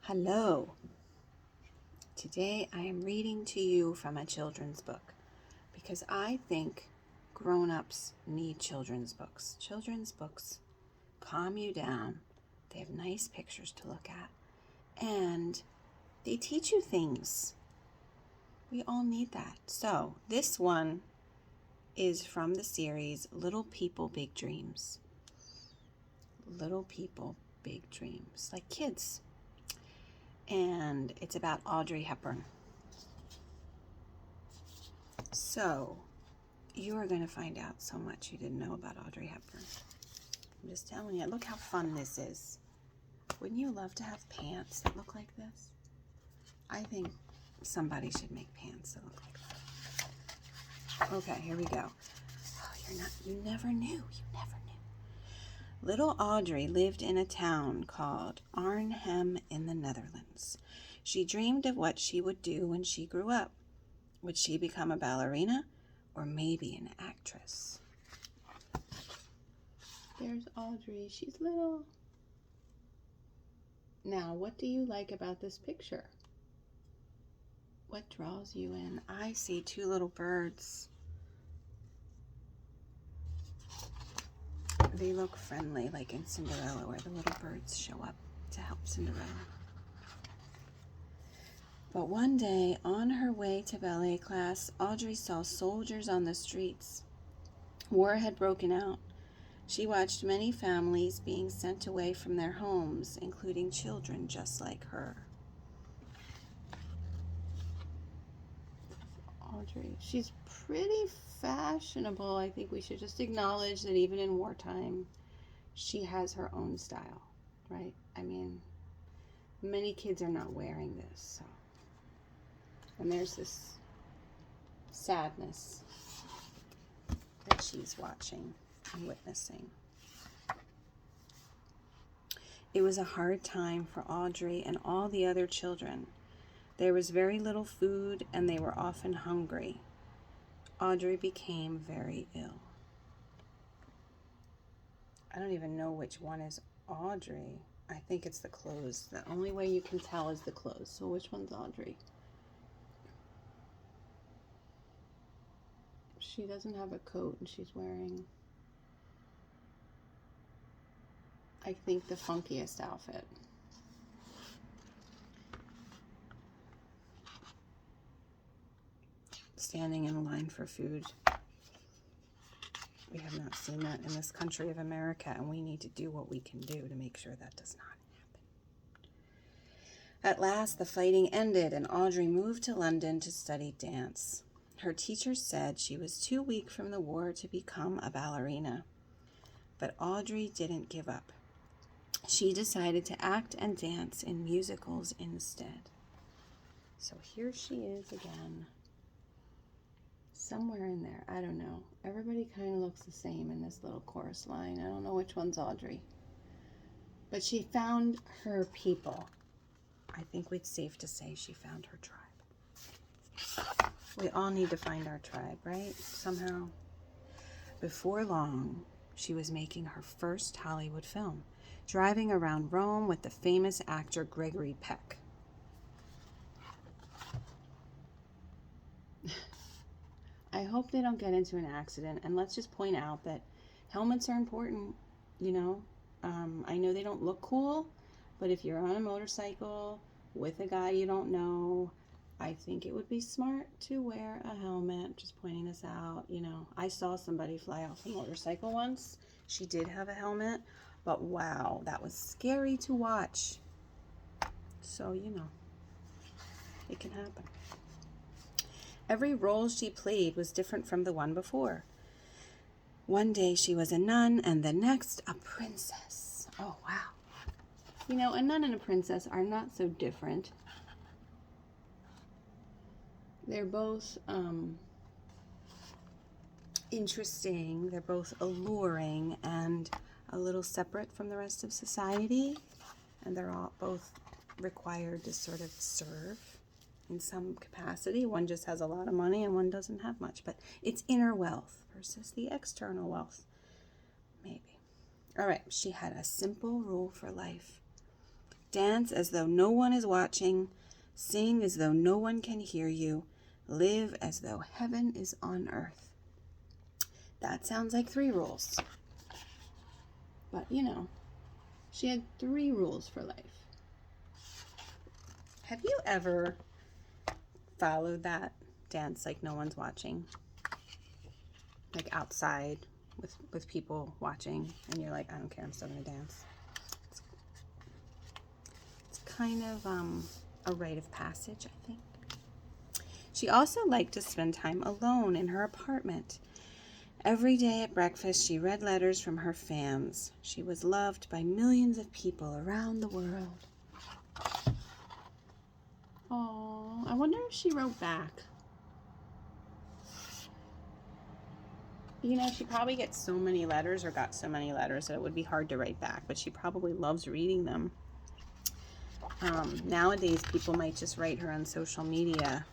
Hello. Today I am reading to you from a children's book because I think grown-ups need children's books. Children's books calm you down. They have nice pictures to look at and they teach you things. We all need that. So this one is from the series Little People, Big Dreams. Little People, Big Dreams, like kids. And it's about Audrey Hepburn. So, you are going to find out so much you didn't know about Audrey Hepburn. I'm just telling you, look how fun this is. Wouldn't you love to have pants that look like this? I think somebody should make pants that look like that. Okay, here we go. Oh, you never knew. Little Audrey lived in a town called Arnhem in the Netherlands. She dreamed of what she would do when she grew up. Would she become a ballerina or maybe an actress? There's Audrey. She's little. Now, what do you like about this picture? What draws you in? I see two little birds. They look friendly, like in Cinderella, where the little birds show up to help Cinderella. But one day, on her way to ballet class, Audrey saw soldiers on the streets. War had broken out. She watched many families being sent away from their homes, including children just like her. Audrey, she's pretty fashionable. I think we should just acknowledge that even in wartime, she has her own style, right? I mean, many kids are not wearing this, so. And there's this sadness that she's watching and witnessing. It was a hard time for Audrey and all the other children. There was very little food and they were often hungry. Audrey became very ill. I don't even know which one is Audrey. I think it's the clothes. The only way you can tell is the clothes. So which one's Audrey? She doesn't have a coat and she's wearing, I think, the funkiest outfit. Standing in line for food. We have not seen that in this country of America, and we need to do what we can do to make sure that does not happen. At last, the fighting ended, and Audrey moved to London to study dance. Her teacher said she was too weak from the war to become a ballerina. But Audrey didn't give up. She decided to act and dance in musicals instead. So here she is again. Somewhere in there, I don't know. Everybody kind of looks the same in this little chorus line. I don't know which one's Audrey. But she found her people. I think it's safe to say she found her tribe. We all need to find our tribe, right? Somehow. Before long, she was making her first Hollywood film, driving around Rome with the famous actor Gregory Peck. I hope they don't get into an accident, and let's just point out that helmets are important, you know. I know they don't look cool, but if you're on a motorcycle with a guy you don't know, I think it would be smart to wear a helmet. Just pointing this out, you know. I saw somebody fly off a motorcycle once. She did have a helmet, but wow, that was scary to watch. So, you know, it can happen. Every role she played was different from the one before. One day she was a nun, and the next a princess. Oh, wow. You know, a nun and a princess are not so different. They're both interesting. They're both alluring and a little separate from the rest of society. And they're all both required to sort of serve in some capacity. One just has a lot of money and one doesn't have much. But it's inner wealth versus the external wealth. Maybe. All right. She had a simple rule for life. Dance as though no one is watching. Sing as though no one can hear you. Live as though heaven is on earth. That sounds like 3 rules. But, you know, she had 3 rules for life. Have you ever followed that? Dance like no one's watching? Like outside with people watching, and you're like, I don't care, I'm still going to dance. It's kind of a rite of passage, I think. She also liked to spend time alone in her apartment. Every day at breakfast, she read letters from her fans. She was loved by millions of people around the world. Oh, I wonder if she wrote back. You know, she probably gets so many letters, or got so many letters, that it would be hard to write back, but she probably loves reading them. Nowadays, people might just write her on social media.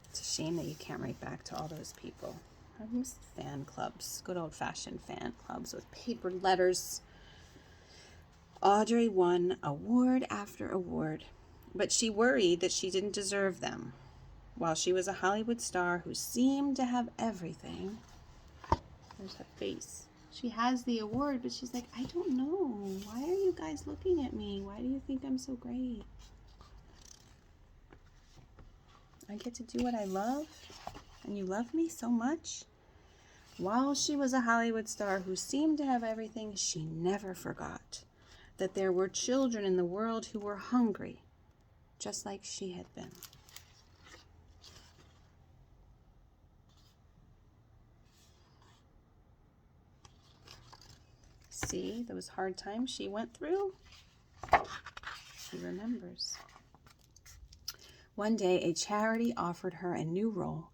It's a shame that you can't write back to all those people. I miss fan clubs, good old-fashioned fan clubs with paper letters. Audrey won award after award, but she worried that she didn't deserve them. While she was a Hollywood star who seemed to have everything, there's her face. She has the award, but she's like, I don't know. Why are you guys looking at me? Why do you think I'm so great? I get to do what I love, and you love me so much? While she was a Hollywood star who seemed to have everything, she never forgot that there were children in the world who were hungry, just like she had been. See those hard times she went through? She remembers. One day, a charity offered her a new role.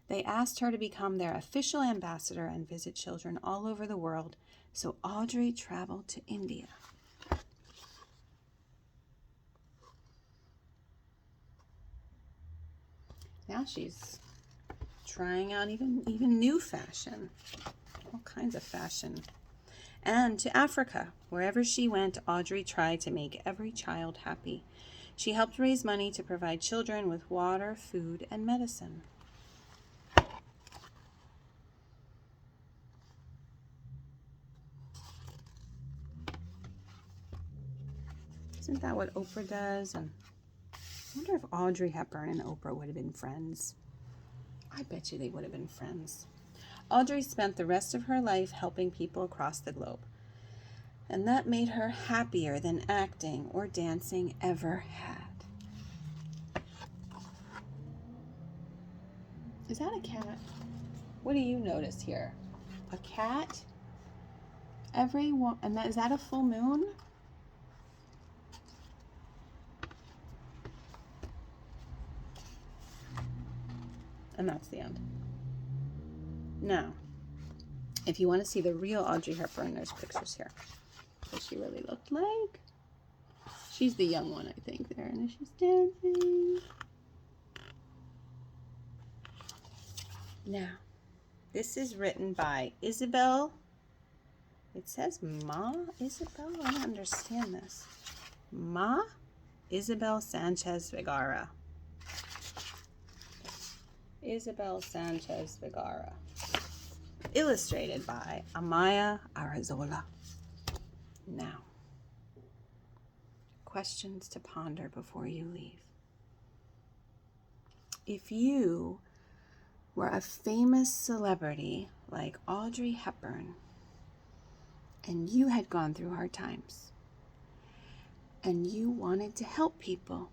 They asked her to become their official ambassador and visit children all over the world, so Audrey traveled to India. Now she's trying out even new fashion, all kinds of fashion. And to Africa. Wherever she went, Audrey tried to make every child happy. She helped raise money to provide children with water, food, and medicine. Isn't that what Oprah does? And I wonder if Audrey Hepburn and Oprah would have been friends. I bet you they would have been friends. Audrey spent the rest of her life helping people across the globe. And that made her happier than acting or dancing ever had. Is that a cat? What do you notice here? A cat? And is that a full moon? And that's the end. Now, if you want to see the real Audrey Hepburn, there's pictures here. What she really looked like. She's the young one, I think, there. And then she's dancing. Now, this is written by Isabel. It says Ma Isabel? I don't understand this. Ma Isabel Sanchez Vergara. Isabel Sanchez Vergara. Illustrated by Amaya Arazola. Now, questions to ponder before you leave. If you were a famous celebrity like Audrey Hepburn, and you had gone through hard times, and you wanted to help people,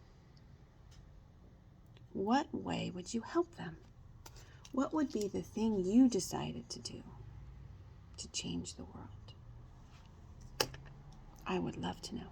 what way would you help them? What would be the thing you decided to do to change the world? I would love to know.